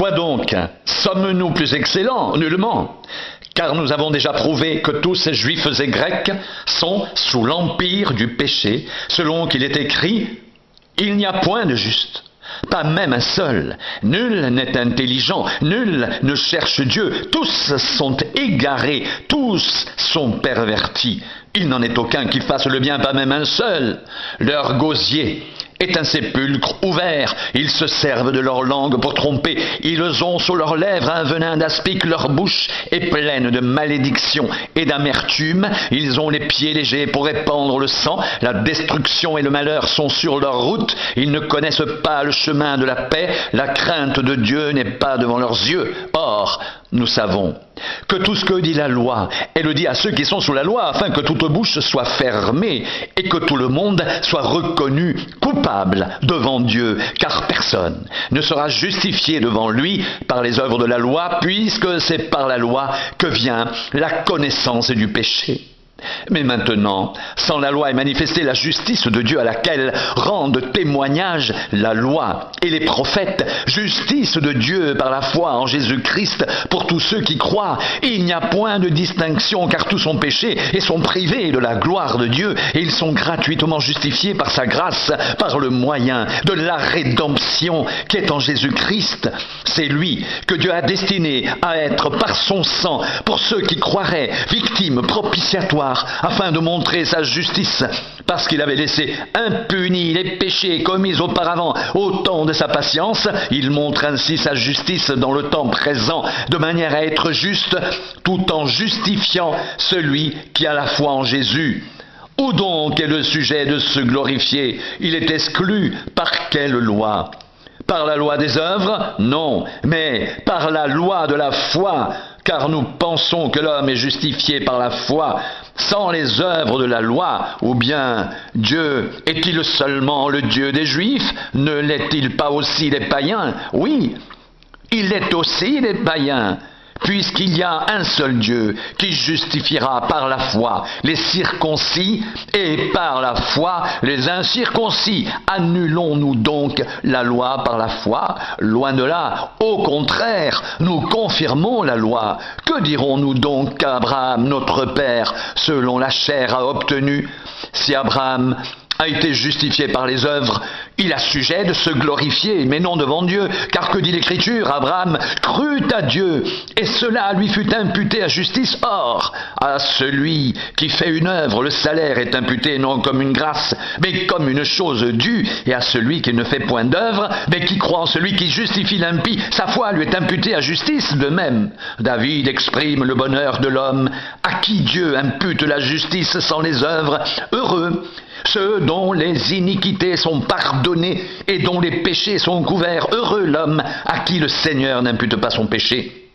Quoi donc? Sommes-nous plus excellents? Nullement. Car nous avons déjà prouvé que tous ces Juifs et Grecs sont sous l'empire du péché, selon qu'il est écrit « Il n'y a point de juste, pas même un seul. Nul n'est intelligent, nul ne cherche Dieu. Tous sont égarés, tous sont pervertis. Il n'en est aucun qui fasse le bien, pas même un seul. Leur gosier est un sépulcre ouvert. Ils se servent de leur langue pour tromper. Ils ont sur leurs lèvres un venin d'aspic. Leur bouche est pleine de malédiction et d'amertume. Ils ont les pieds légers pour répandre le sang. La destruction et le malheur sont sur leur route. Ils ne connaissent pas le chemin de la paix. La crainte de Dieu n'est pas devant leurs yeux. Or, nous savons que tout ce que dit la loi, elle le dit à ceux qui sont sous la loi, afin que toute bouche soit fermée et que tout le monde soit reconnu coupable devant Dieu, car personne ne sera justifié devant lui par les œuvres de la loi, puisque c'est par la loi que vient la connaissance du péché. Mais maintenant, sans la loi est manifestée la justice de Dieu à laquelle rendent témoignage la loi et les prophètes, justice de Dieu par la foi en Jésus-Christ pour tous ceux qui croient. Il n'y a point de distinction, car tous sont péchés et sont privés de la gloire de Dieu, et ils sont gratuitement justifiés par sa grâce, par le moyen de la rédemption qui est en Jésus-Christ. C'est lui que Dieu a destiné à être par son sang, pour ceux qui croiraient, victime propitiatoire, afin de montrer sa justice, parce qu'il avait laissé impunis les péchés commis auparavant au temps de sa patience. Il montre ainsi sa justice dans le temps présent, de manière à être juste, tout en justifiant celui qui a la foi en Jésus. Où donc est le sujet de se glorifier? Il est exclu par quelle loi? Par la loi des œuvres? Non, mais par la loi de la foi, car nous pensons que l'homme est justifié par la foi sans les œuvres de la loi. Ou bien Dieu est-il seulement le Dieu des Juifs? Ne l'est-il pas aussi des païens? Oui, il est aussi des païens, puisqu'il y a un seul Dieu qui justifiera par la foi les circoncis et par la foi les incirconcis. Annulons-nous donc la loi par la foi? Loin de là, au contraire, nous confirmons la loi. Que dirons-nous donc qu'Abraham, notre père, selon la chair, a obtenu? Si Abraham a été justifié par les œuvres, il a sujet de se glorifier, mais non devant Dieu, car que dit l'Écriture? Abraham crut à Dieu, et cela lui fut imputé à justice. Or, à celui qui fait une œuvre, le salaire est imputé non comme une grâce, mais comme une chose due, et à celui qui ne fait point d'œuvre, mais qui croit en celui qui justifie l'impie, sa foi lui est imputée à justice. De même, David exprime le bonheur de l'homme à qui Dieu impute la justice sans les œuvres. Heureux ceux dont les iniquités sont pardonnées et dont les péchés sont couverts. Heureux l'homme à qui le Seigneur n'impute pas son péché.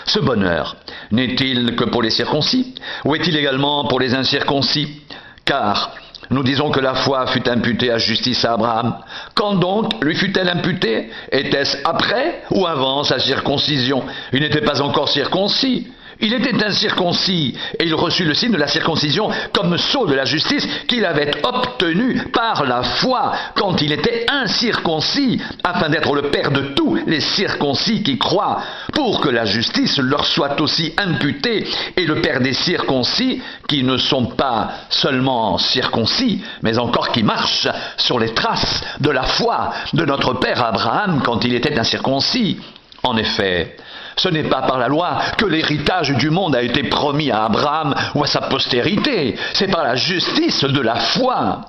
Ce bonheur n'est-il que pour les circoncis, ou est-il également pour les incirconcis? Car nous disons que la foi fut imputée à justice à Abraham. Quand donc lui fut-elle imputée? Était-ce après ou avant sa circoncision? Il n'était pas encore circoncis. Il était incirconcis, et il reçut le signe de la circoncision comme sceau de la justice qu'il avait obtenu par la foi quand il était incirconcis, afin d'être le père de tous les circoncis qui croient, pour que la justice leur soit aussi imputée, et le père des circoncis qui ne sont pas seulement circoncis, mais encore qui marchent sur les traces de la foi de notre père Abraham quand il était incirconcis. En effet, ce n'est pas par la loi que l'héritage du monde a été promis à Abraham ou à sa postérité, c'est par la justice de la foi.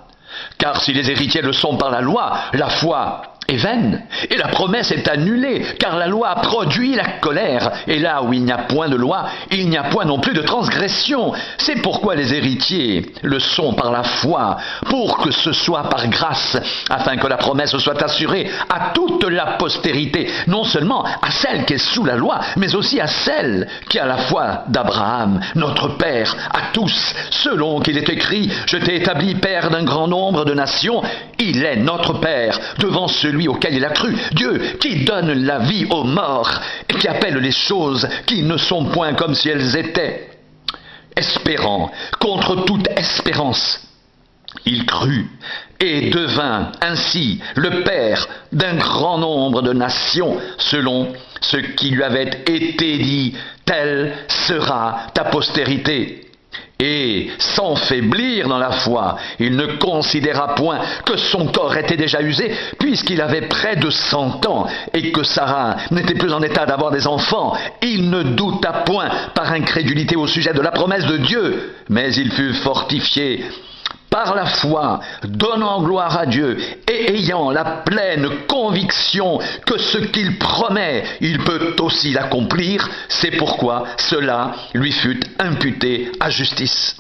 Car si les héritiers le sont par la foi est vaine, et la promesse est annulée, car la loi produit la colère, et là où il n'y a point de loi, il n'y a point non plus de transgression. C'est pourquoi les héritiers le sont par la foi, pour que ce soit par grâce, afin que la promesse soit assurée à toute la postérité, non seulement à celle qui est sous la loi, mais aussi à celle qui a la foi d'Abraham, notre Père, à tous, selon qu'il est écrit « Je t'ai établi Père d'un grand nombre de nations ». Il est notre Père, devant celui auquel il a cru, Dieu qui donne la vie aux morts et qui appelle les choses qui ne sont point comme si elles étaient, espérant contre toute espérance Il crut et devint ainsi le père d'un grand nombre de nations, selon ce qui lui avait été dit, telle sera ta postérité. Et sans faiblir dans la foi, il ne considéra point que son corps était déjà usé, puisqu'il avait près de 100 ans, et que Sarah n'était plus en état d'avoir des enfants. Il ne douta point par incrédulité au sujet de la promesse de Dieu, mais il fut fortifié par la foi, donnant gloire à Dieu et ayant la pleine conviction que ce qu'il promet, il peut aussi l'accomplir. C'est pourquoi cela lui fut imputé à justice.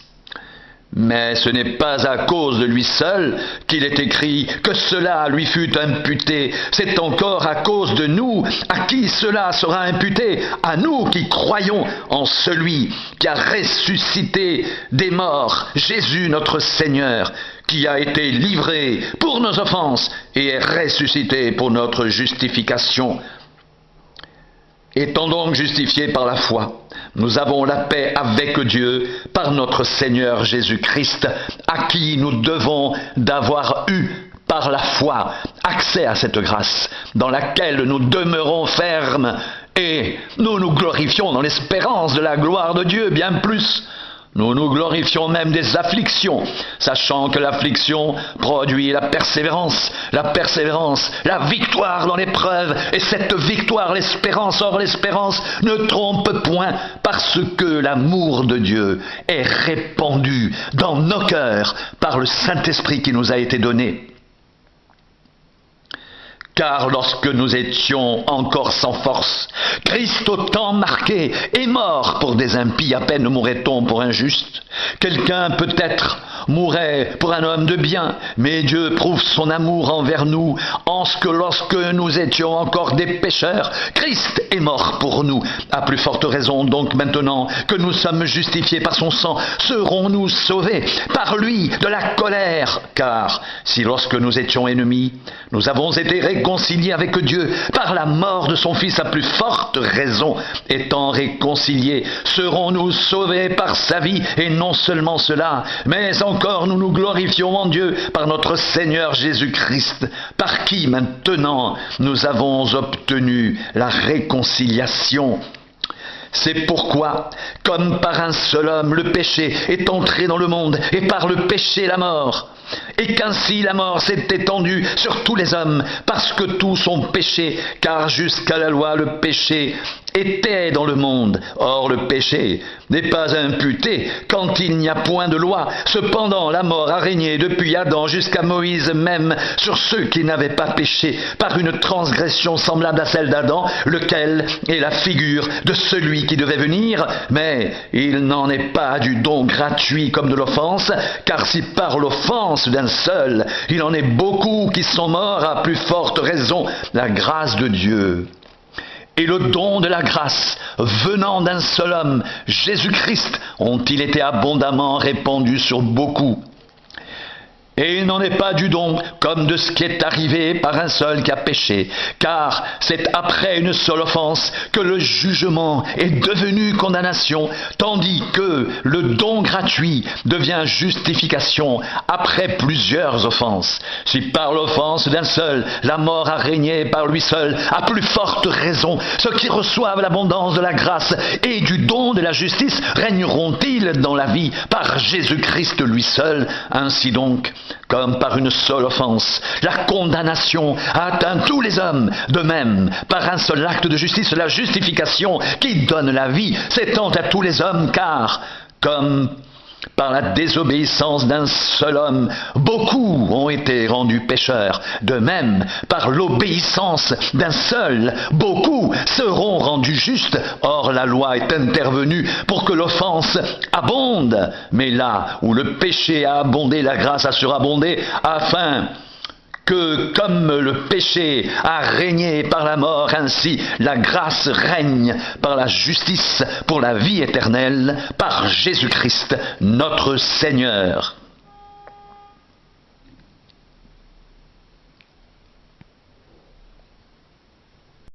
Mais ce n'est pas à cause de lui seul qu'il est écrit que cela lui fut imputé. C'est encore à cause de nous à qui cela sera imputé, à nous qui croyons en celui qui a ressuscité des morts, Jésus notre Seigneur, qui a été livré pour nos offenses et est ressuscité pour notre justification. Étant donc justifiés par la foi, nous avons la paix avec Dieu par notre Seigneur Jésus-Christ, à qui nous devons d'avoir eu par la foi accès à cette grâce, dans laquelle nous demeurons fermes, et nous nous glorifions dans l'espérance de la gloire de Dieu, bien plus. Nous nous glorifions même des afflictions, sachant que l'affliction produit la persévérance, la victoire dans l'épreuve, et cette victoire, l'espérance. Or, l'espérance ne trompe point, parce que l'amour de Dieu est répandu dans nos cœurs par le Saint-Esprit qui nous a été donné. Car lorsque nous étions encore sans force, Christ au temps marqué est mort pour des impies, à peine mourrait-on pour un juste. Quelqu'un peut-être mourrait pour un homme de bien, mais Dieu prouve son amour envers nous, en ce que lorsque nous étions encore des pécheurs, Christ est mort pour nous. À plus forte raison donc maintenant que nous sommes justifiés par son sang, serons-nous sauvés par lui de la colère. Car si lorsque nous étions ennemis, nous avons été réconciliés avec Dieu par la mort de son Fils, à plus forte raison, étant réconciliés, serons-nous sauvés par sa vie, et non seulement cela, mais encore nous nous glorifions en Dieu par notre Seigneur Jésus-Christ, par qui maintenant nous avons obtenu la réconciliation. C'est pourquoi, comme par un seul homme, le péché est entré dans le monde, et par le péché la mort, et qu'ainsi la mort s'est étendue sur tous les hommes, parce que tous ont péché, car jusqu'à la loi le péché était dans le monde. Or le péché n'est pas imputé quand il n'y a point de loi. Cependant la mort a régné depuis Adam jusqu'à Moïse même sur ceux qui n'avaient pas péché, par une transgression semblable à celle d'Adam, lequel est la figure de celui qui devait venir. Mais il n'en est pas du don gratuit comme de l'offense, car si par l'offense d'un seul, il en est beaucoup qui sont morts, à plus forte raison la grâce de Dieu et le don de la grâce venant d'un seul homme, Jésus-Christ, ont-ils été abondamment répandus sur beaucoup. Et il n'en est pas du don comme de ce qui est arrivé par un seul qui a péché, car c'est après une seule offense que le jugement est devenu condamnation, tandis que le don gratuit devient justification après plusieurs offenses. Si par l'offense d'un seul, la mort a régné par lui seul, à plus forte raison, ceux qui reçoivent l'abondance de la grâce et du don de la justice régneront-ils dans la vie par Jésus-Christ lui seul. Ainsi donc, comme par une seule offense, la condamnation a atteint tous les hommes, de même, par un seul acte de justice, la justification qui donne la vie s'étend à tous les hommes, car, comme par la désobéissance d'un seul homme, beaucoup ont été rendus pécheurs. De même, par l'obéissance d'un seul, beaucoup seront rendus justes. Or, la loi est intervenue pour que l'offense abonde. Mais là où le péché a abondé, la grâce a surabondé, afin que, comme le péché a régné par la mort, ainsi la grâce règne par la justice pour la vie éternelle, par Jésus-Christ, notre Seigneur.